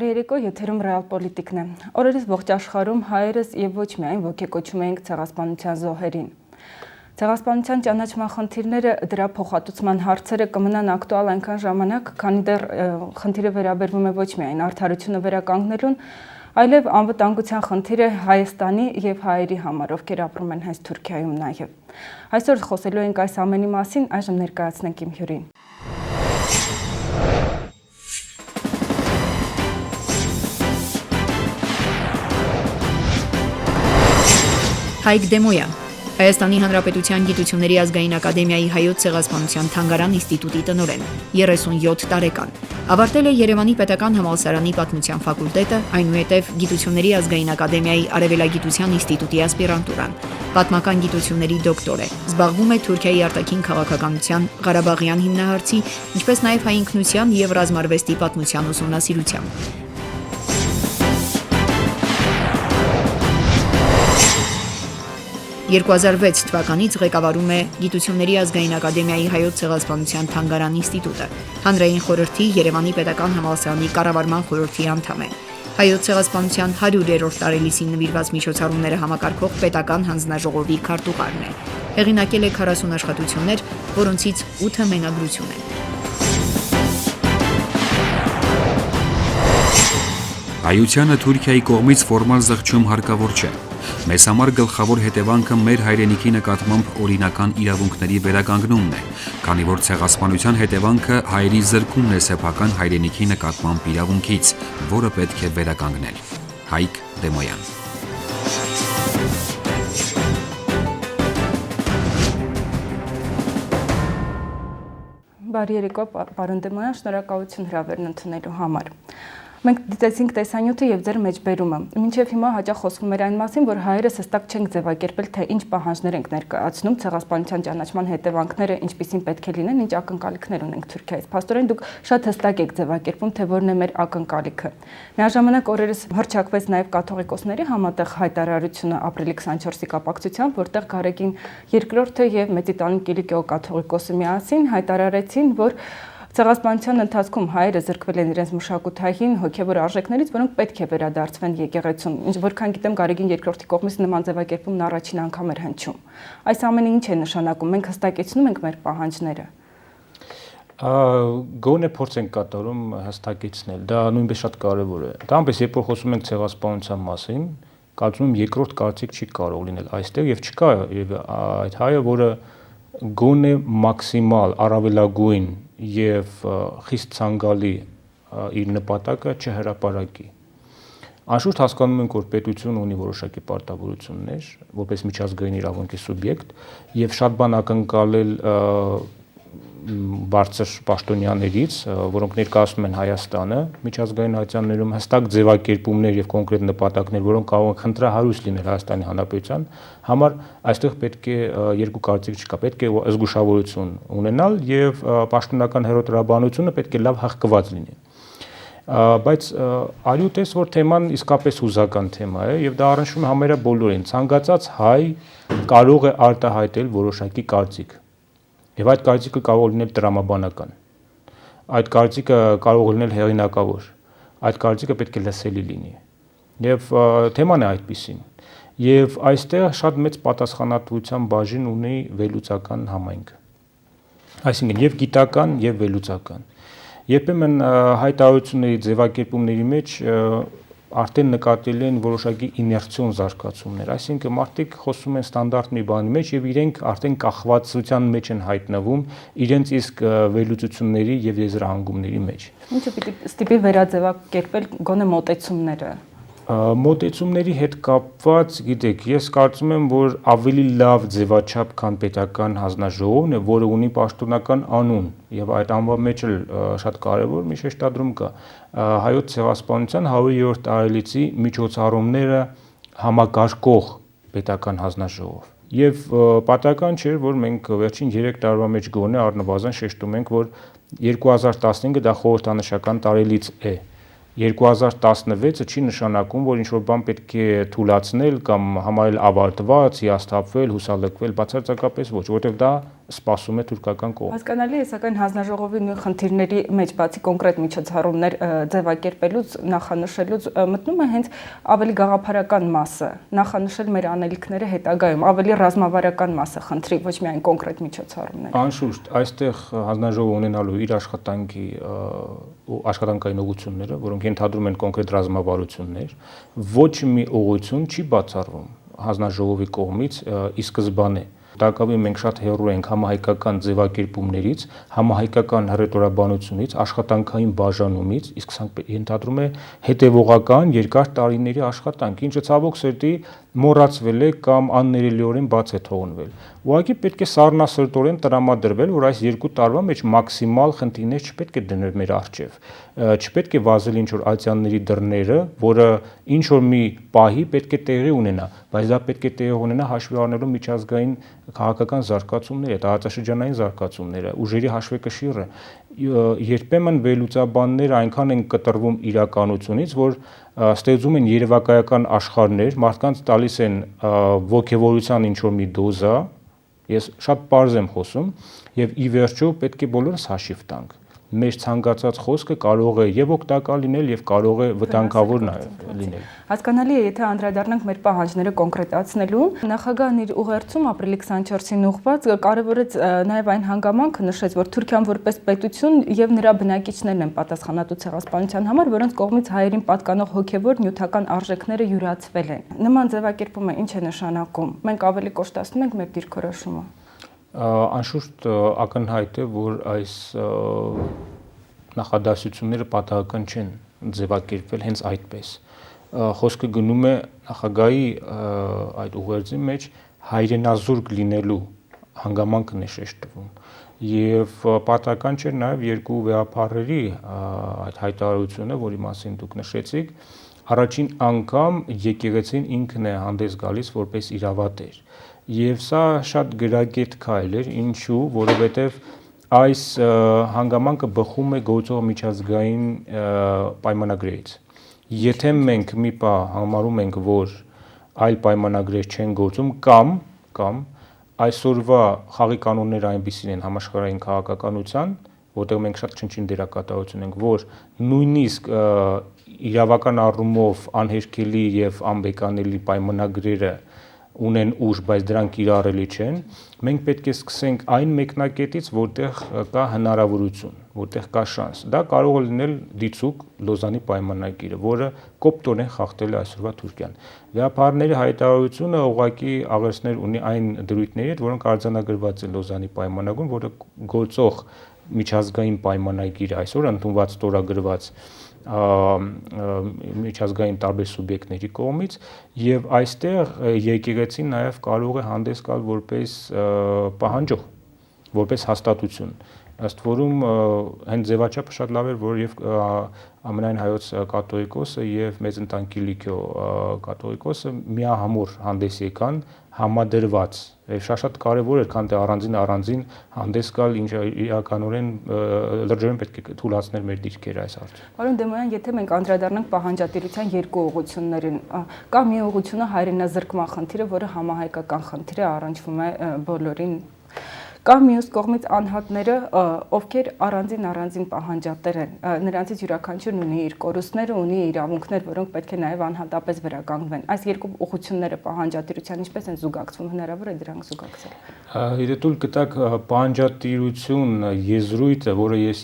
Բարի երեկո, եթերում ռեալ պոլիտիկն է։ Օրերս ողջ աշխարհում հայերս եւ ոչ միայն ոգեկոչում ենք ցեղասպանության զոհերին։ Ցեղասպանության ճանաչման խնդիրները, դրա փոխհատուցման հարցերը կմնան ակտուալ այնքան ժամանակ, քանի դեռ խնդիրը վերաբերվում է ոչ միայն արդարությունը վերականգնելուն, այլև անվտանգության խնդիր է Հայաստանի եւ հայերի համար, ովքեր ապրում են հենց Թուրքիայում նաեւ։ Այսօր խոսելու ենք այս ամենի մասին, այժմ ներկայացնենք իմ հյուրին։ Հայկ Դեմոյան, Հայաստանի Հանրապետության Գիտությունների ազգային ակադեմիայի հայոց ցեղասպանության թանգարան ինստիտուտի տնօրեն, 37 տարեկան, ավարտել է Երևանի պետական համալսարանի պատմության ֆակուլտետը, այնուհետև Գիտությունների ազգային ակադեմիայի արևելագիտության ինստիտուտի ասպիրանտուրան, պատմական գիտությունների դոկտոր է, զբաղվում է Թուրքիայի արտաքին քաղաքականության, Ղարաբաղյան հիմնահարցի, ինչպես նաև հայ ինքնության եւ ռազմարվեստի պատմության ուսումնասիրությամբ։ 2006 թվականից ղեկավարում է Գիտությունների ազգային ակադեմիայի հայոց ցեղասպանության թանգարան ինստիտուտը, հանրային խորհրդի Երևանի պետական համալսարանի կառավարման խորհրդի անդամ է։ Հայոց ցեղասպանության 100-րդ տարելիցին նվիրված միջոցառումները համակարգող պետական հանձնաժողովի քարտուղարն է։ Հեղինակել է 40 աշխատություններ, որոնցից 8-ը մենագրություն են։ Հայությանը Թուրքիայի կողմից ֆորմալ զղջում հարկավոր չէ։ Մեզ համար գլխավոր հետևանքը մեր հայրենիքի նկատմամբ օրինական իրավունքների վերականգնումն է, քանի որ ցեղասպանության հետևանքը հայերի զրկումն է սեփական հայրենիքի նկատմամբ իրավունքից, որը պետք է վերականգնել։ Հայկ Դեմոյան։ Բարի երեկո, պարոն Դեմոյան, շնորհակալություն հրավերն ընդունելու համար։ Մենք դիտեցինք տեսանյութը եւ ձեր մեջբերումը։ Մինչեւ հիմա հաճախ խոսվում էր այն մասին, որ հայերս հստակ չենք ձևակերպել, թե ինչ պահանջներ ենք ներկայացնում ցեղասպանության ճանաչման հետևանքները ինչպիսին պետք է լինեն, ինչ ակնկալիքներ ունենք Թուրքիայից։ Փաստորեն դուք շատ հստակ եք ձևակերպում, թե որն է մեր ակնկալիքը։ Միաժամանակ օրերս հռչակվեց նաեւ կաթողիկոսների համատեղ հայտարարությունը ապրիլի 24-ի կապակցությամբ, որտեղ Գարեգին II եւ Մեծիտանին Կիլիկիո կաթողիկոսը միասին հայտարարեցին, որ ցեղասպանության ընթացքում հայերը զրկվել են իրենց մշակութային, հոգևոր արժեքներից, որոնք պետք է վերադարձվեն եկեղեցուն։ Որքան գիտեմ, Գարեգին II-ի կողմից նման ձևակերպումն առաջին անգամ էր հնչում։ Այս ամենը ինչ է նշանակում։ Մենք հստակեցնում ենք մեր պահանջները։ Գոնե փորձ ենք կատարում հստակեցնել։ Դա նույնպես շատ կարևոր է։ Դրանպես երբ որ խոսում ենք ցեղասպանության մասին, կարծում եմ երկրորդ կարծիք չի կարող լինել այստեղ եւ չկա այդ հայը, որը գոնե մաքսիմալ առավելագույն եւ խիստ ցանկալի իր նպատակը չհրապարակի։ Անշուշտ հասկանում ենք, որ պետությունը ունի որոշակի պարտավորություններ, որպես միջազգային իրավունքի սուբյեկտ, եւ շատ բան ակնկալել բարձր պաշտոնյաներից, որոնք ներկայացնում են Հայաստանը միջազգային ատյաններում հստակ ձևակերպումներ եւ կոնկրետ նպատակներ, որոնք կարող են խնդրահարույց լինել Հայաստանի Հանրապետության համար, այստեղ պետք է երկու կարծիք չկա, պետք է զգուշավորություն ունենալ եւ պաշտոնական հերոտրաբանությունը պետք է լավ հղկված լինի։ Բայց արյուտես, որ թեման իսկապես հուզական թեմա է եւ դա առնչվում է համարյա բոլորին։ Ցանկացած հայ կարող է արտահայտել որոշակի կարծիք։ Եվ այդ կարծիքը կարող է լինել տրամաբանական, այդ կարծիքը կարող է լինել հեղինակավոր, այդ կարծիքը պետք է լսելի լինի։ Եվ թեման է այդպիսին։ Եվ այստեղ շատ մեծ պատասխանատվության բաժին ունի վերլուծական համայնքը։ Այսինքն եւ գիտական եւ վերլուծական։ Երբեմն հայտարարությունների ձևակերպումների մեջ արդեն նկատելի են որոշակի իներցիոն զարգացումներ, այսինքն մարդիկ խոսում են ստանդարտ մի բանի մեջ եւ իրենք արդեն կախվածության մեջ են հայտնվում իրենց իսկ վերլուծությունների եւ եզրահանգումների մեջ։ Ինչը պիտի ստիպի վերաձևակերպել գոնե մոտեցումները։ Մոտեցումների հետ կապված, գիտեք, ես կարծում եմ, որ ավելի լավ ձևաչափ, քան պետական հանձնաժողովն է, որը ունի պաշտոնական անուն, եւ այդ անվան մեջ էլ շատ կարեւոր մի շեշտադրում կա։ Հայոց ցեղասպանության 100-րդ տարելիցի միջոցառումները համակարգող պետական հանձնաժողով։ Եվ պատահական չէ, որ մենք վերջին 3 տարվա մեջ գոնե առնվազն շեշտում ենք, որ 2015-ը դա խորհրդանշական տարելից է։ 2016-ը չի նշանակում, որ ինչ-որ բան պետք է թուլացնել կամ համարել ավարտված, հիասթափվել, հուսալքվել, բացարձակապես ոչ, որովհետև դա սպասում է թուրքական կողմը։ Հասկանալի է, սակայն հանձնաժողովի նույն խնդիրների մեջ բացի կոնկրետ միջոցառումներ ձևակերպելուց, նախանշելուց մտնում է հենց ավելի գաղափարական մասը, նախանշել մեր անելիքները հետագայում, ավելի ռազմավարական մասը խնդրի, ոչ միայն կոնկրետ միջոցառումներ։ Անշուշտ, այստեղ հանձնաժողովը ունենալու իր աշխատանքի ու աշխատանքային ուղղությունները, որոնք ենթադրում են կոնկրետ ռազմավարություններ, ոչ մի ուղղություն չի բացառվում հանձնաժողովի կողմից ի սկզբանե։ Տակավին մենք շատ հեռու ենք համահայկական ձևակերպումներից, համահայկական հռետորաբանությունից, աշխատանքային բաժանումից, իսկ սա ենթադրում է հետևողական երկար տարիների աշխատանք, ինչը ցավոք սրտի մոռացվել է կամ աններելիորեն բաց է թողնվել։ Ուղղակի պետք է սառնասրտորեն տրամադրվել, որ այս 2 տարվա մեջ մաքսիմալ խնդիրներ չպետք է դնել մեր առջև, չպետք է վազել ինչ-որ ացիաների դռները, որը ինչ-որ մի պահի պետք է տեղի ունենա, բայց դա պետք է տեղի ունենա հաշվի առնելով միջազգային քաղաքական զարգացումները, տարածաշրջանային զարգացումները, ուժերի հաշվեկշիռը, երբեմն վերլուծաբանները այնքան են կտրվում իրականությունից, որ ստեղծում են երևակայական աշխարհներ, մարդկանց տալիս են ոգևորության ինչ-որ մի դոզա, ես շատ պարզ եմ խոսում, եւ ի վերջո պետք է բոլորս հաշիվ տանք։ Մեր ցանկացած խոսքը կարող է եւ օգտակար լինել եւ կարող է վտանգավոր լինել։ Հասկանալի է, եթե անդրադառնանք մեր պահանջները կոնկրետացնելու, նախագահն իր ուղերձում ապրիլի 24-ին ուղղված կարևորեց նաեւ այն հանգամանքը, նշեց, որ Թուրքիան որպես պետություն եւ նրա բնակիչներն են պատասխանատու ցեղասպանության համար, որոնց կողմից հայերին պատկանող հոգեվոր նյութական արժեքները յուրացվել են։ Նման ձևակերպումը ինչ է նշանակում։ Մենք ավելի կոշտացնում ենք մեր դիրքորոշումը։ Անշուշտ ակնհայտ է, որ այս նախադասությունները պատահական չեն ձևակերպվել հենց այդպես։ Խոսքը գնում է նախագահի այդ ուղերձի մեջ հայրենազուրկ լինելու հանգամանքն է շեշտվում եւ պատահական չէր նաեւ երկու վեհապարերի այդ հայտարարությունը, որի մասին դուք նշեցիք, առաջին անգամ եկեղեցին ինքն է հանդես գալիս որպես իրավատեր։ Եվ սա շատ գրագետ քայլ էր, ինչու, որովհետև այս հանգամանքը բխում է գործող միջազգային պայմանագրերից։ Եթե մենք մի պահ համարում ենք, որ այլ պայմանագրեր չեն գործում կամ այսօրվա խաղի կանոնները այնպիսին են համաշխարհային քաղաքականության, որտեղ մենք շատ չնչին դերակատարություն ենք, որ նույնիսկ իրավական առումով անհերքելի եւ անբեկանելի պայմանագրերը ունեն ուժ, բայց դրանք կիրառելի չեն, մենք պետք է սկսենք այն մեկնակետից, որտեղ կա հնարավորություն, որտեղ կա շանս։ Դա կարող է լինել դիցուկ Լոզանի պայմանագիրը, որը կոպտորեն խախտել է այսօրվա Թուրքիան։ Վեհապարների հայտարարությունը ուղղակի աղերսներ ունի այն դրույթների հետ, որոնք արձանագրված են Լոզանի պայմանագիրում, որը գործող միջազգային պայմանագիր այսօր ընդունված ստորագրված միջազգային տարբեր սուբյեկտների կողմից եւ այստեղ եկեղեցին նաեւ կարող է հանդես գալ որպես պահանջող, որպես հաստատություն, ըստ որում հենց ձևաչափը շատ լավ էր, որ եւ ամենայն հայոց կաթողիկոսը եւ մեծ ընտանիքի լիքյո կաթողիկոսը միահամուռ հանդես եկան համադրված եւ շատ կարեւոր էր, քան թե առանձին հանդես գալ, ինչը իրականորեն լրջորեն պետք է թույլատրել մեր դիրքերը այս հարցում։ Պարոն Դեմոյան, եթե մենք անդրադառնանք պահանջատիրության երկու ուղղություններին, կա մի ուղղությունը հայրենազրկման խնդիրը, որը համահայկական խնդիր է, առնչվում է բոլորին, կա մյուս կողմից անհատները, ովքեր առանձին պահանջատեր են, նրանցից յուրաքանչյուրն ունի իր կորուստները, ունի իրավունքներ, որոնք պետք է նաև անհատապես վերականգնվեն։ Այս երկու ուղղությունները պահանջատիրության ինչպես են զուգակցվում, հնարավոր է դրանք զուգակցել։ Եթե դուք գտաք պահանջատիրություն եզրույթը, որը ես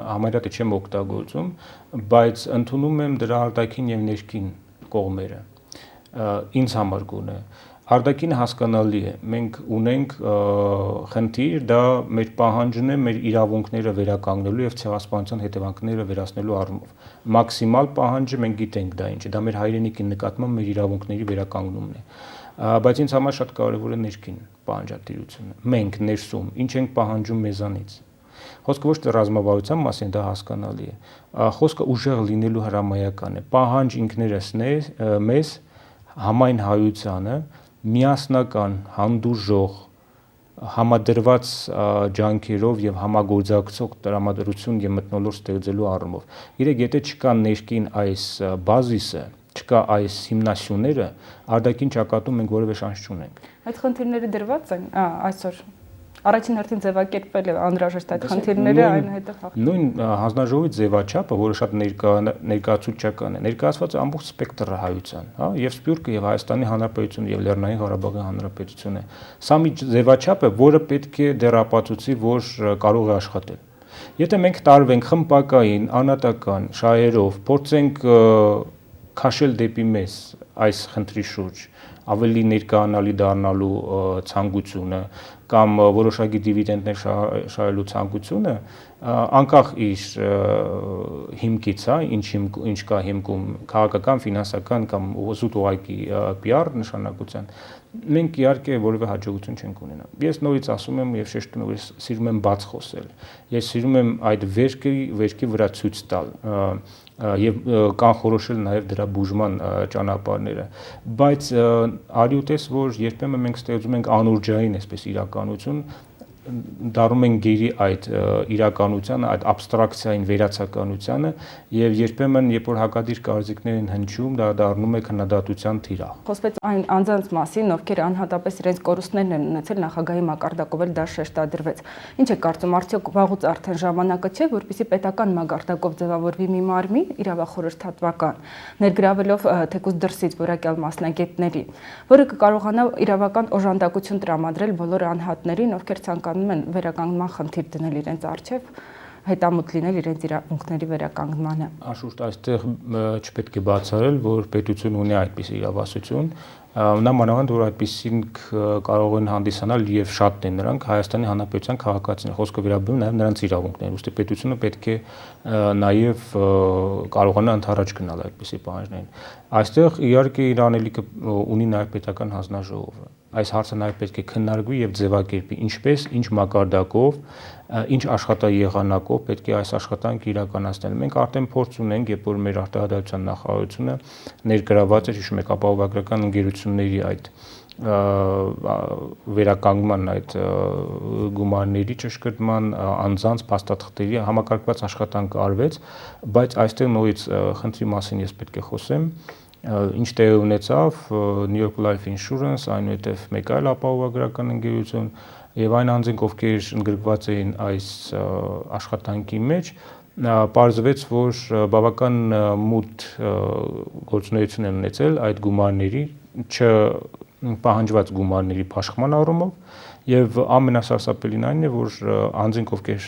համարյա թե չեմ օգտագործում, բայց ընդունում եմ դրա արտաքին եւ ներքին կողմերը։ Ինձ համար գոնե արտաքինը հասկանալի է, մենք ունենք խնդիր, դա մեր պահանջն է մեր իրավունքները վերականգնելու եւ ցեղասպանության հետևանքները վերացնելու առումով։ Մաքսիմալ պահանջը մենք գիտենք դա ինչ է, դա մեր հայրենիքի նկատմամբ մեր իրավունքների վերականգնումն է։ Բայց ինձ համար շատ կարեւոր է ներքին պահանջատիրությունը։ Մենք ներսում ինչ ենք պահանջում մեզանից։ Խոսքը ոչ թե ռազմավարության մասին, դա հասկանալի է։ Խոսքը ուժեղ լինելու հրամայական է։ Պահանջ ինքներս մեզ համայն հայությանը միասնական, հանդուրժող, համադրված ջանքերով եւ համագործակցող տրամադրություն եւ մթնոլորտ ստեղծելու առումով։ Գիտեք, եթե չկա ներքին այս բազիսը, չկա այս հիմնասյուները, արտաքին ճակատում մենք որևէ շանս չունենք։ Այդ խնդիրները դրված են այսօր Առաջին հերթին ձևակերպվել է անհրաժեշտ այդ խնդիրները, այնուհետև նույն հանձնաժողովի ձևաչափը, որը շատ ներկայացուցչական է, ներկայացված է ամբողջ սպեկտրը հայության, հա, եւ Սփյուռքը եւ Հայաստանի Հանրապետությունը եւ Լեռնային Ղարաբաղի Հանրապետությունը։ Սա մի ձևաչափ է, որը պետք է դեռ ապացուցի, որ կարող է աշխատել։ Եթե մենք տարվենք խմբակային, անհատական շահերով, փորձենք քաշել դեպի մեզ այս խնդրի շուրջ ավելի ներկայանալի դառնալու ցանկությունը կամ որոշակի դիվիդենդներ շահելու ցանկությունը, անկախ իր հիմքից, հա, ինչ կա հիմքում քաղաքական, ֆինանսական կամ զուտ ուղղակի PR նշանակության, մենք իհարկե որևէ հաջողություն չենք ունենա։ Ես նորից ասում եմ եւ շեշտում եմ, որ սիրում եմ բաց խոսել։ Ես սիրում եմ այդ վերքի վրա ցույց տալ եւ կանխորոշել նաեւ դրա բուժման ճանապարհները, բայց արի ու տես, որ երբեմն մենք ստեղծում ենք անուրջային այսպես իրականություն, դառնում են գերի այդ իրականությանը, այդ աբստրակցիային վերացականությանը եւ երբեմն երբ որ հակադիր կարծիքներ են հնչում, դա դառնում է քննադատության թիրախ։ Խոսվեց այն անձանց մասին, ովքեր անհատապես իրենց կորուստներն են ունեցել նախագահի մակարդակով էլ դա շեշտադրվեց։ Ինչ է կարծում, արդյոք վաղուց արդեն ժամանակը չէ, որպեսզի պետական մակարդակով ձևավորվի մի մարմին, իրավախորհրդատվական, ներգրավելով թեկուզ դրսից որակյալ մասնագետների, որը կկարողանա իրավական օժանդակություն տրամադրել բոլոր անհատներին, ովքեր ցանկանում են վերականգնման խնդիր դնել իրենց առջև, հետամուտ լինել իրենց իրավունքների վերականգնմանը։ Անշուշտ այստեղ չպետք է բացառել, որ պետությունը ունի այդպիսի իրավասություն, նամանավանդ որ այդպիսին կարող են հանդիսանալ եւ շատն են նրանք Հայաստանի Հանրապետության քաղաքացիներ, խոսքը վերաբերում նաեւ նրանց իրավունքներին, ուստի պետությունը պետք է նաեւ կարողանա ընդառաջ գնալ այդպիսի պահանջներին։ Այստեղ իհարկե իր անելիքը ունի նաեւ պետական հանձնաժողովը։ Այս հարցը նաև պետք է քննարկվի եւ ձևակերպի, ինչպես, ինչ մակարդակով, ինչ աշխատաեղանակով պետք է այս աշխատանքը իրականացնել։ Մենք արդեն փորձ ունենք, երբ որ մեր արտահայտության նախարարությունը ներգրաված է, հիշում եք, ապահովագրական ընկերությունների այդ վերականգնման այդ գումարների ճշգրտման անձանց փաստաթղթերի համակարգված աշխատանք արվեց, բայց այստեղ նորից խնդրի մասին ես պետք է խոսեմ։ Ինչ տեղի ունեցավ New York Life Insurance, այնուհետև մեկ այլ ապահովագրական ընկերություն եւ այն անձինք, ովքեր ընդգրկված էին այս աշխատանքի մեջ, պարզվեց, որ բավական մութ գործունեություն են ունեցել այդ գումարների, չպահանջված գումարների բաշխման առումով եւ ամենասարսափելին այն է, որ անձինք, ովքեր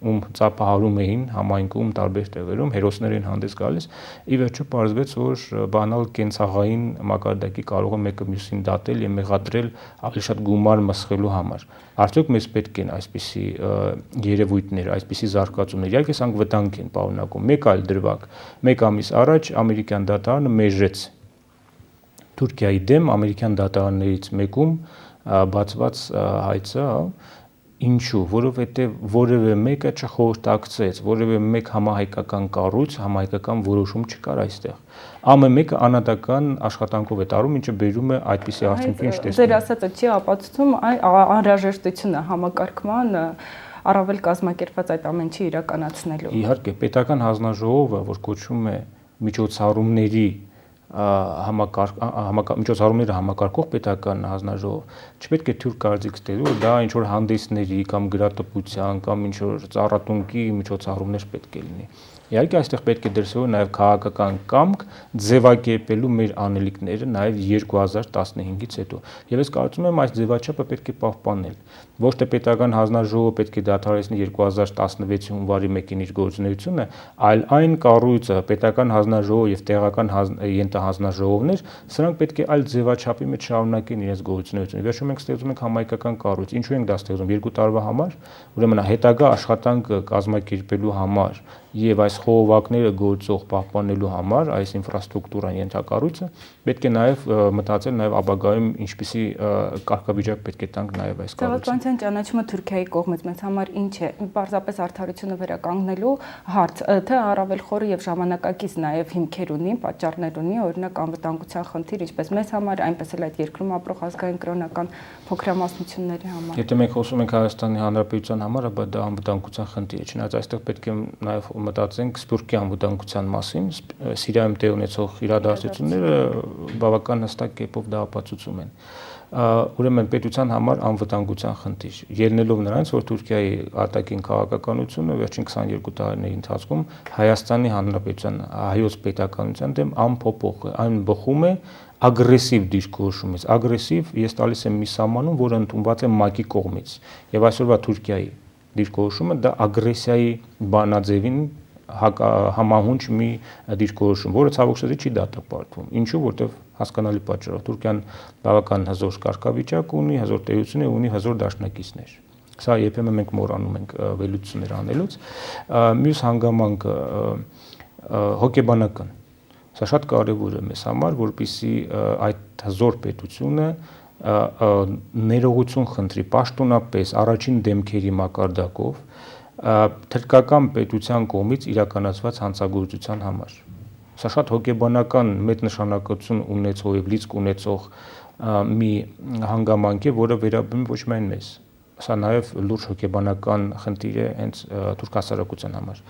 ում ծափահարում էին համայնքում տարբեր տեղերում, հերոսներ են հանդես գալիս, ի վերջո պարզվեց, որ բանալ կենցաղային մակարդակի կարող է մեկը մյուսին դատել եւ մեղադրել ավելի շատ գումար մսխելու համար։ Արդյոք մեզ պետք են այսպիսի երևույթներ, այսպիսի զարգացումներ։ Իհարկե սրանք վտանգ են պարունակում։ Մեկ այլ դրվագ, մեկ ամիս առաջ ամերիկյան դատարանը մեժեց Թուրքիայի դեմ ամերիկյան դատարաններից մեկում բացված հայցը, ինչու, որովհետև որևէ մեկը չխորհրդակցեց, որևէ մեկ համահայկական կառույց, համահայկական որոշում չկար այստեղ։ Ամեն մեկը անհատական աշխատանքով է տարում, ինչը բերում է այդպիսի արդյունքի, ինչ տեսնում։ Ձեր ասածը չի ապացուցում անհրաժեշտությունը համակարգման առավել կազմակերպված այդ ամեն ինչի իրականացնելու։ Իհարկե, պետական հանձնաժողովը, որ կոչվում է միջոցառումների միջոցառումները համակարգող պետական հանձնաժողով, չպետք է թյուր կարծիք ստեղծի, որ դա ինչ որ հանդեսների կամ գրատպության կամ ինչ որ ծառատունկի միջոցառումներ պետք է լինի։ Իհարկե այստեղ պետք է դրսևոր նաև քաղաքական կամք ձևակերպելու մեր անելիքները նաև 2015-ից հետո։ Եվ ես կարծում եմ այս ձևաչափը պետք է պահպանել։ Ոչ թե պետական հանձնաժողովը պետք է դադարեցնի 2016-ի հունվարի 1-ին իր գործունեությունը, այլ այն կառույցը, պետական հանձնաժողով եւ տեղական ենթահանձնաժողովներ, սրանք պետք է այլ ձևաչափի մեջ շարունակեն իրենց գործունեությունը։ Վերջում մենք ստեղծում ենք համայնքական կառույց։ Ինչու ենք դա ստեղծում 2 տարվա համար, ուրեմն հետագա աշխատանքը կազմակերպելու համար եւ այս խողովակները գործող պահպանելու համար այս ինֆրաստրուկտուրան ենթակառույցը պետք է նաեւ մտածել նաեւ ապագայում ինչպիսի կարգավիճակ պետք է տանք նաեւ այս կառույցին։ Քաղաքացիական ճանաչումը Թուրքիայի կողմից մեզ համար ինչ է։ Պարզապես արդարությունը վերականգնելու հարց, թե առավել խորը եւ ժամանակակից նաեւ հիմքեր ունի, պատճառներ ունի, օրինակ անվտանգության խնդիր, ինչպես մեզ համար, այնպես էլ այդ երկրում ապրող ազգային կրոնական փոքրամասնությունների համար։ Եթե մենք խոսում ենք Հայաստանի Հանրապետության համար, ապա դա անվտանգության խնդիր է։ Չնայած այստեղ պետք է նաեւ մտածենք Սփյուռքի անվտանգության մասին, Սիրիայում տեղ ունեցող իրադարձությունները բավական հստակ կերպով դա ապացուցում են։ ուրեմն պետության համար անվտանգության խնդիր, ելնելով նրանից, որ Թուրքիայի արտաքին քաղաքականությունը վերջին 22 տարիների ընթացքում Հայաստանի Հանրապետության հայոց պետականության դեմ անփոփոխ է, այն բխում է ագրեսիվ դիրքորոշումից, ագրեսիվ ես տալիս եմ մի սահմանում, որը ընդունված է ՄԱԿ-ի կողմից, եւ այսօրվա Թուրքիայի դիրքորոշումը դա ագրեսիայի բանաձևին համահունչ մի դիրքորոշում, որը ցավոք սրտի չի դատապարտվում։ Ինչու՞, որտեղ հասկանալի պատճառով Թուրքիան բավական հզոր կարգավիճակ ունի, հզոր տերություն է, ունի հզոր դաշնակիցներ։ Սա երբեմն մենք մոռանում ենք վերլուծություններ անելուց։ Մյուս հանգամանքը հոգեբանական։ Սա շատ կարևոր է մեզ համար, որպեսզի այդ հզոր պետությունը ներողություն խնդրի պաշտոնապես առաջին դեմքերի մակարդակով թրքական պետության կողմից իրականացված հանցագործության համար։ Սա շատ հոգեբանական մեծ նշանակություն ունեցող եւ լիցք ունեցող մի հանգամանք է, որը վերաբերում ոչ միայն մեզ, սա նաեւ լուրջ հոգեբանական խնդիր է հենց թուրք հասարակության համար։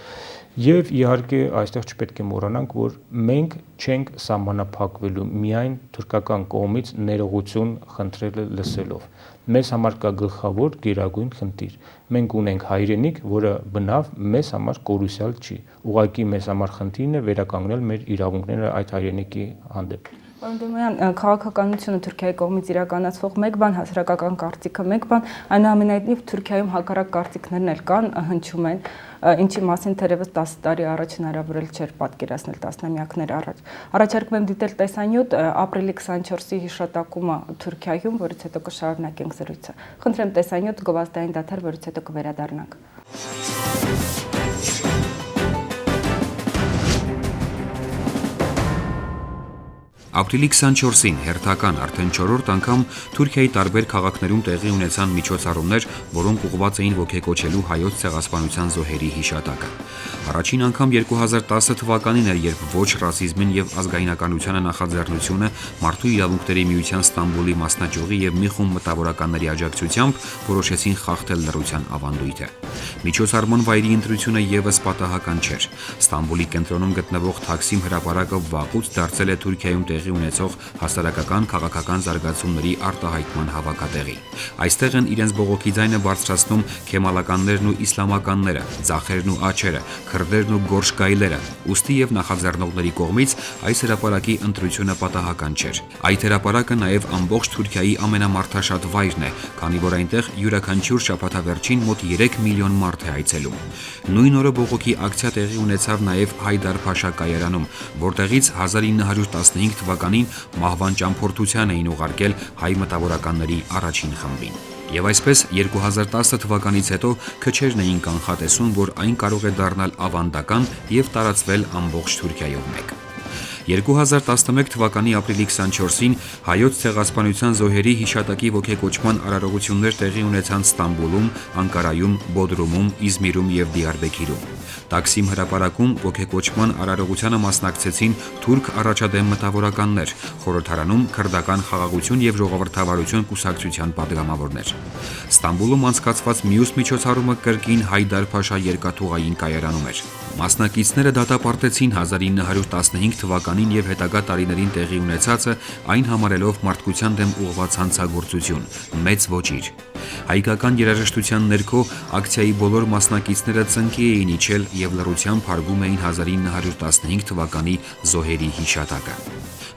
Եվ իհարկե այստեղ չպետք է մոռանանք, որ մենք չենք սահմանափակվելու միայն թուրքական կողմից ներողություն խնդրելը լսելով։ Մեզ համար կա գլխավոր գերագույն խնդիր։ Մենք ունենք հայրենիք, որը բնավ մեզ համար կորուսյալ չի։ Ուղղակի մեզ համար խնդիրն է վերականգնել մեր իրավունքները այդ հայրենիքի հանդեպ։ Պարոն Դեմոյան, քաղաքականությունը Թուրքիայի կողմից իրականացվող մեկ բան հասարակական կարծիքը, մեկ բան այնուամենայնիվ Թուրքիայում հակառակ կարծիքներն էլ կան, հնչում են, ինչի մասին թերևս 10 տարի առաջ հնարավոր չէր պատկերացնել տասնամյակներ առաջ։ Առաջարկում եմ դիտել տեսանյութ ապրիլի 24-ի հիշատակումը Թուրքիայում, որից հետո կշարունակենք զրույցը։ Խնդրեմ տեսանյութ գովազդային դադար, որից հետո կվերադառնանք։ Ապրիլի 24-ին հերթական արդեն 4-րդ անգամ Թուրքիայի տարբեր քաղաքներում տեղի ունեցան միջոցառումներ, որոնք ուղղված էին ոգեկոչելու հայոց ցեղասպանության զոհերի հիշատակը։ Առաջին անգամ 2010 թվականին էր, երբ ոչ ռասիզմին եւ ազգայնականությանը նախաձեռնությունը Մարդու իրավունքների միության Ստամբուլի մասնաճյուղի եւ մի խումբ մտավորականների աջակցությամբ որոշեցին խախտել լռության ավանդույթը։ Միջոցառման վայրի ընտրությունը եւս պատահական չէր։ Ստամբուլի կենտրոնում գտնվող Թաքսիմ հրապարակը վաղուց դարձել է Թուրքիայում տեղի ունեցող հասարակական քաղաքական զարգացումների արտահայտման հավաքատեղի։ Այստեղ են իրենց բողոքի ձայնը բարձրացնում քեմալականներն ու իսլամականները, ձախերն ու աջերը, քրդերն ու գորշկայլերը։ Ուստի եւ նախաձեռնողների կողմից այս հրապարակի ընտրությունը պատահական չէր։ Այդ հրապարակը նաեւ ամբողջ Թուրքիայի ամենամարդաշատ վայրն է, քանի որ այնտեղ յուրաքանչյուր շաբաթավերջին մոտ 3 միլիոն մարդ է այցելում։ Նույն օրը բողոքի ակցիա տեղի ունեցավ նաեւ Հայդար Փաշա կայարանում, որտեղից 1915 թվականին մահվան ճամփորդության էին ուղարկել հայ մտավորականների առաջին խմբին։ Եվ այսպես 2010 թվականից հետո քչերն էին կանխատեսում, որ այն կարող է դառնալ ավանդական եւ տարածվել ամբողջ Թուրքիայով մեկ։ 2011 թվականի ապրիլի 24-ին հայոց ցեղասպանության զոհերի հիշատակի ոգեկոչման արարողություններ տեղի ունեցան Ստամբուլում, Անկարայում, Բոդրումում, Իզմիրում եւ Դիարբեքիրում։ Թաքսիմ հրապարակում ոգեկոչման արարողությանը մասնակցեցին թուրք առաջադեմ մտավորականներ, խորհրդարանում քրդական խաղաղություն եւ ժողովրդավարություն կուսակցության падգամավորներ։ Ստամբուլում անցկացված մյուս միջոցառումը կրկին Հայդար Փաշա երկաթուղային կայարանում էր։ Մասնակիցները դատապարտեցին 1915 թվականին եւ հետագա տարիներին տեղի ունեցածը, այն համարելով մարդկության դեմ ուղղված հանցագործություն, մեծ ոճիր։ Հայկական երաժշտության ներքո ակցիայի բոլոր մասնակիցները ծնկի էին իջել եւ լռությամբ հարգում էին 1915 թվականի զոհերի հիշատակը։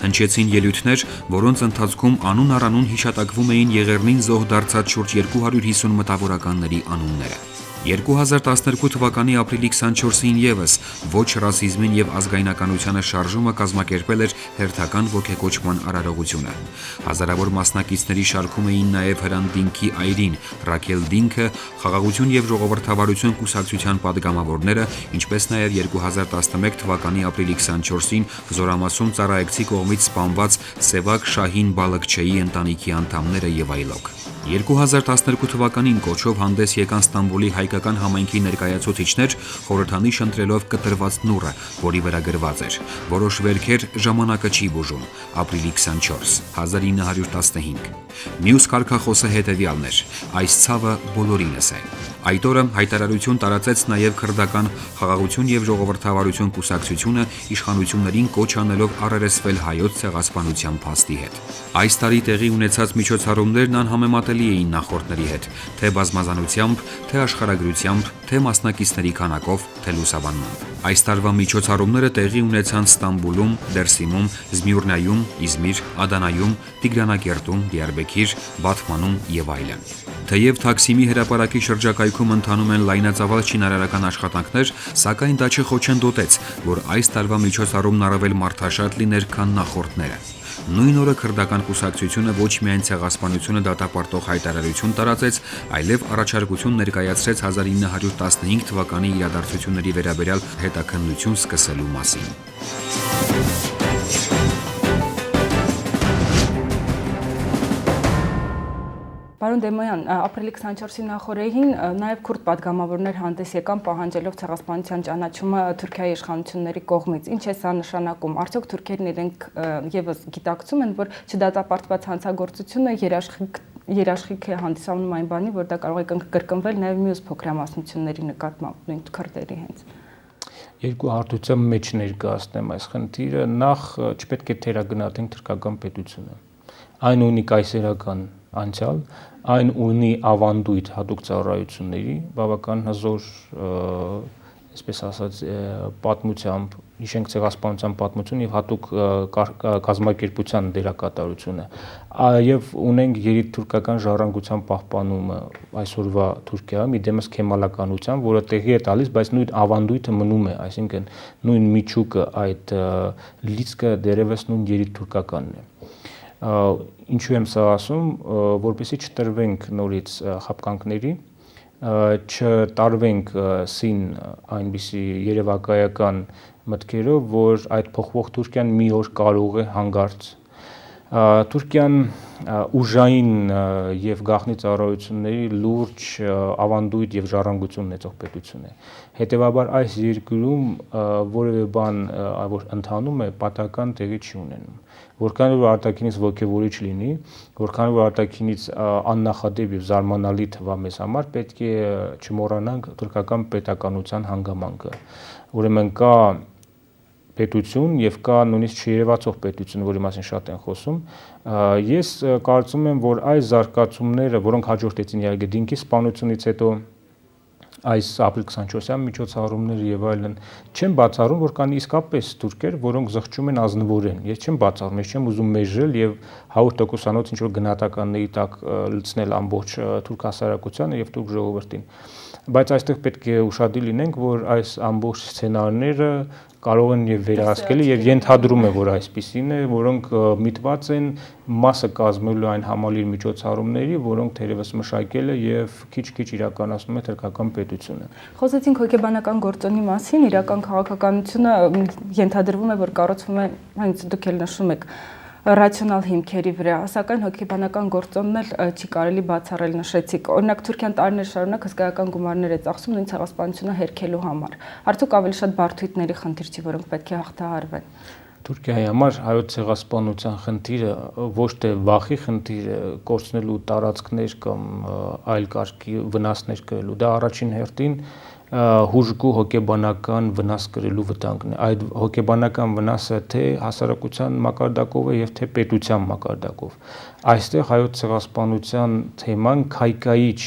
Հնչեցին ելույթներ, որոնց ընթացքում անուն առ անուն հիշատակվում էին եղեռնին զոհ դարձած շուրջ 250 մտավորականների անունները։ 2012 թվականի ապրիլի 24-ին եւս ոչ ռասիզմին եւ ազգայնականությանը շարժումը կազմակերպել էր հերթական ոգեկոչման արարողությունը։ Հազարավոր մասնակիցների շարքում էին նաեւ Հրանտ Դինքի այրին, Ռաքել Դինքը, Խաղաղություն եւ ժողովրդավարություն կուսակցության падգամավորները, ինչպես նաեւ 2011 թվականի ապրիլի 24-ին Զորամասում ծառայեկցի կողմից սպանված Սևակ Շահին Բալաքչեի ընտանիքի անդամները եւ այլոք։ 2012 թվականին կոչով հանդես եկան Ստամբուլի հայկական համայնքի ներկայացուցիչներ խորհրդանիշ ընտրելով կտրված նուռը, որի վրա գրված էր. որոշ վերքեր ժամանակը չի բուժում, ապրիլի 24, 1915։ Մյուս կարգախոսը հետևյալն էր. այս ցավը բոլորինս է։ Այդ օրը հայտարարություն տարածեց նաև քրդական խաղաղություն եւ ժողովրդավարություն կուսակցությունը իշխանություններին կոչ անելով առերեսվել հայոց ցեղասպանության փաստի հետ։ Այս տարի տեղի ունեցած միջոցառումներն անհամեմատելի էին նախորդների հետ, թե բազմազանությամբ, թե աշխարհագրությամբ, թե մասնակիցների քանակով, թե լուսաբանմամբ։ Այս տարվա միջոցառումները տեղի ունեցան Ստամբուլում, Դերսիմում, Զմյուրնայում, Իզմիր, Ադանայում, Տիգրանակերտում, Դիարբեքիր, Բաթմանում եւ այլն։ Թեև Թաքսիմի հրապարակի շրջակայքում ընթանում են լայնածավալ շինարարական աշխատանքներ, սակայն դա չխոչընդոտեց, որ այս տարվա միջոցառումն առավել մարդաշատ լիներ, քան նախորդները։ Նույն օրը քրդական կուսակցությունը ոչ միայն ցեղասպանությունը դատապարտող հայտարարություն տարածեց, այլև առաջարկություն ներկայացրեց 1915 թվականի իրադարձությունների վերաբերյալ հետաքննություն սկսելու մասին։ Պարոն Դեմոյան, ապրիլի 24-ի նախօրեին նաև քուրդ պատգամավորներ հանդես եկան պահանջելով ցեղասպանության ճանաչումը Թուրքիայի իշխանությունների կողմից։ Ինչ է սա նշանակում։ Արդյոք թուրքերն իրենք եւս գիտակցում են, որ չդատապարտված հանցագործությունը երաշխիք է հանդիսանում այն բանի, որ դա կարող է կրկնվել նաև մյուս փոքրամասնությունների նկատմամբ, նույն քրդերի հենց։ Երկու հարթության մեջ ներկայացնեմ այս խնդիրը, նախ չպետք է թերագնահատենք թուրքական պետությունը։ Այն ունի կայսերական անցյալ, այն ունի ավանդույթ հատուկ ծառայությունների, բավական հզոր, այսպես ասած, պատմությամբ, հիշենք ցեղասպանության պատմություն եւ հատուկ կազմակերպության դերակատարությունը։ Եվ ունենք երիտթուրքական ժառանգության պահպանումը այսօրվա Թուրքիայում իդեմս քեմալականության, որը տեղի է տալիս, բայց նույն ավանդույթը մնում է, այսինքն նույն միջուկը, այդ լիցքը դերևս նույն երիտթուրքականն է։ Ինչու եմ սա ասում, որպեսզի չտրվենք նորից խաբկանքների, չտարվենք սին այնպիսի երևակայական մտքերով, որ այդ փոխվող Թուրքիան մի օր կարող է հանգարց։ Թուրքիան ուժային եւ գաղտնի ծառայությունների լուրջ ավանդույթ եւ ժառանգություն ունեցող պետություն է։ Հետևաբար այս երկրում որևէ բան, որ ընթանում է, պատահական տեղի չի ունենում։ Որքան որ արտաքինից ոգևորիչ լինի, որքան որ արտաքինից աննախադեպ եւ զարմանալի թվա մեզ համար, պետք է չմոռանանք թուրքական պետականության հանգամանքը։ Ուրեմն կա պետություն եւ կա նույնիսկ չերևացող պետություն, որի մասին շատ են խոսում։ Ես կարծում եմ, որ այս զարգացումները, որոնք հաջորդեցին իհարկե Դինկի սպանությունից հետո, այս ապրիլ 24-յան միջոցառումները եւ այլն, չեմ բացառում, որ կան իսկապես թուրքեր, որոնք զղջում են ազնվորեն։ Ես չեմ բացառում, ես չեմ ուզում մեժել եւ 100%-անոց ինչ որ գնահատականների տակ լցնել ամբողջ թուրք հասարակությանը եւ թուրք ժողովրդին։ Բայց այստեղ պետք է ուշադիր լինենք, որ այս ամբողջ սցենարները կարող են եւ վերահսկելի եւ ենթադրում է, որ այսպիսին է, որոնք միտված են մասը կազմելու այն համալիր միջոցառումների, որոնք թերևս մշակել է եւ քիչ-քիչ իրականացնում է թուրքական պետությունը։ Խոսեցինք հոգեբանական գործոնի մասին, իրական քաղաքականությունը ենթադրվում է, որ կառուցվում է, հենց դուք էլ նշում եք, ռացիոնալ հիմքերի վրա, սակայն հոգեբանական գործոնն էլ չի կարելի բացառել, նշեցիք։ Օրինակ Թուրքիան տարիներ շարունակ հսկայական գումարներ է ծախսում նույն ցեղասպանությունը հերքելու համար։ Արդյոք ավելի շատ բարդույթների խնդիր չի, որոնք պետք է հաղթահարվեն։ Թուրքիայի համար հայոց ցեղասպանության խնդիրը ոչ թե վախի խնդիր է, կորցնելու տարածքներ կամ այլ կարգի վնասներ կրելու, դա առաջին հերթին հուժկու հոգեբանական վնաս կրելու վտանգն է։ Այդ հոգեբանական վնասը թե հասարակության մակարդակով է եւ թե պետության մակարդակով։ Այստեղ հայոց ցեղասպանության թեման քայքայիչ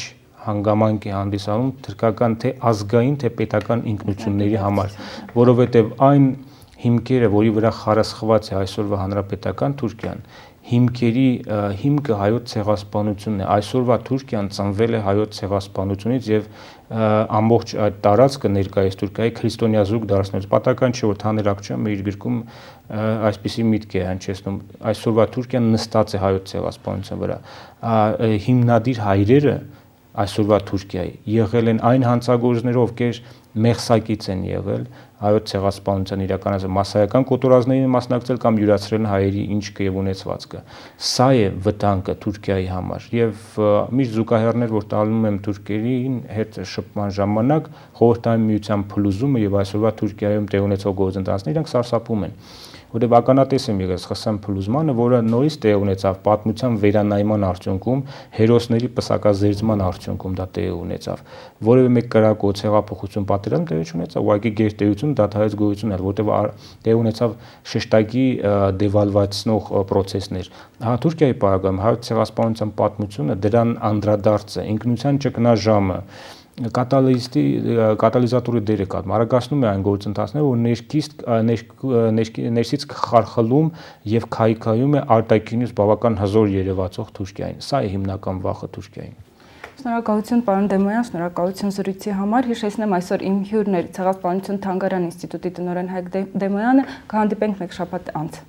հանգամանք է հանդիսանում թուրքական թե ազգային թե պետական ինքնությունների համար, որովհետեւ այն հիմքերը, որի վրա խարսխված է այսօրվա հանրապետական Թուրքիան, հիմքերի հիմքը հայոց ցեղասպանությունն է։ Այսօրվա Թուրքիան ծնվել է հայոց ցեղասպանությունից եւ ամբողջ այդ տարածքը ներկայիս Թուրքիայի քրիստոնեազուրկ դարձնելուց պատահական չէ, որ Թաներ Ակչյանը իր գրքում այսպիսի միտք է հնչեցնում։ Այսօրվա Թուրքիան նստած է հայոց ցեղասպանության վրա։ Հիմնադիր հայրերը այսօրվա Թուրքիայի, եղել են այն հանցագործները, ովքեր մեղսակից են եղել հայոց ցեղասպանության իրականացման մասսայական կոտորածներին մասնակցել կամ յուրացրել են հայերի ինչքը եւ ունեցվածքը։ Սա է վտանգը Թուրքիայի համար եւ միշտ զուգահեռներ, որ տալնում եմ թուրքերին հետ շփման ժամանակ խորհրդային միության փլուզումը եւ այսօրվա Թուրքիայում տեղ ունեցող գործընթացները իրանք սարսափում են։ Որտեղ ականատես եմ եղել ԽՍՀՄ փլուզմանը, որը նորից տեղ ունեցավ պատմության վերանայման արդյունքում, հերոսների պսակազերծման արդյունքում դա տեղ ունեցավ։ Որևէ մեկ կրակոց հեղափոխություն պատերազմ տեղի չունեցավ, ուղղակի գերտերություն դադարեց գոյություն անել, որտեղ տեղ ունեցավ շեշտակի դեվալվացնող process-ներ։ Թուրքիայի պարագայում հայոց ցեղասպանության պատմությունը դրան անդրադարձ է, ինքնության ճգնաժամը կատալիզատորի դեր է կատարում, արագացնում է այն գործընթացները, որ ներսից խարխլում եւ քայքայում է արտաքինից բավական հզոր երևացող Թուրքիային։ Սա է հիմնական վախը Թուրքիային։ Շնորհակալություն պարոն Դեմոյան, շնորհակալություն զրույցի համար։ Հիշեցնեմ այսօր իմ հյուրն էր Ցեղասպանություն թանգարան ինստիտուտի տնօրեն Հայկ Դեմոյանը, կհանդիպենք մեկ շաբաթ անց։